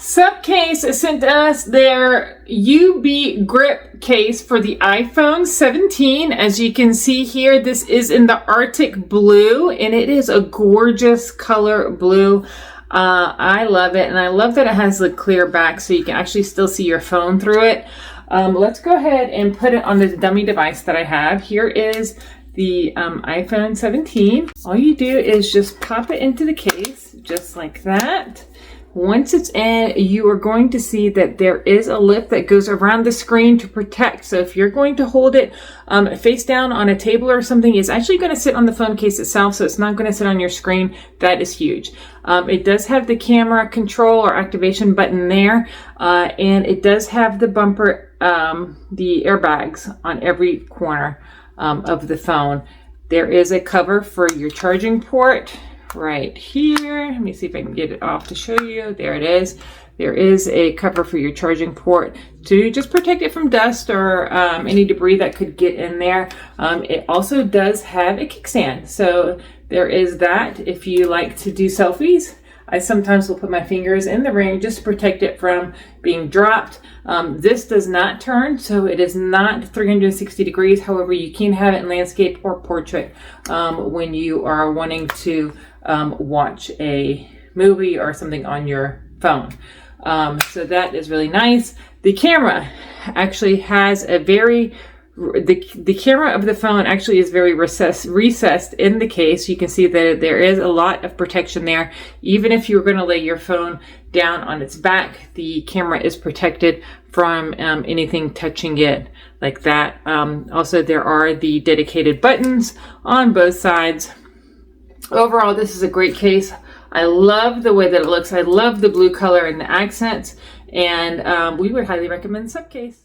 SUPCASE sent us their UB grip case for the iPhone 17. As you can see here, this is in the Arctic blue, and it is a gorgeous color blue. I love it, and I love that it has the clear back so you can actually still see your phone through it. Let's go ahead and put it on this dummy device that I have. Here is the iPhone 17. All you do is just pop it into the case, just like that. Once it's in, you are going to see that there is a lip that goes around the screen to protect. So if you're going to hold it face down on a table or something, it's actually going to sit on the phone case itself, so it's not going to sit on your screen. That is huge. It does have the camera control or activation button there, and it does have the bumper, the airbags on every corner of the phone. There is a cover for your charging port right here. Let me see if I can get it off to show you. There it is. There is a cover for your charging port to just protect it from dust or any debris that could get in there. It also does have a kickstand. So there is that if you like to do selfies. I sometimes will put my fingers in the ring just to protect it from being dropped. This does not turn, so it is not 360 degrees. However, you can have it in landscape or portrait when you are wanting to watch a movie or something on your phone. So that is really nice. The camera actually has a very the camera of the phone actually is very recessed in the case. You can see that there is a lot of protection there. Even if you're going to lay your phone down on its back, the camera is protected from anything touching it like that. Also, there are the dedicated buttons on both sides. Overall, this is a great case. I love the way that it looks. I love the blue color and the accents, and we would highly recommend SUPCASE.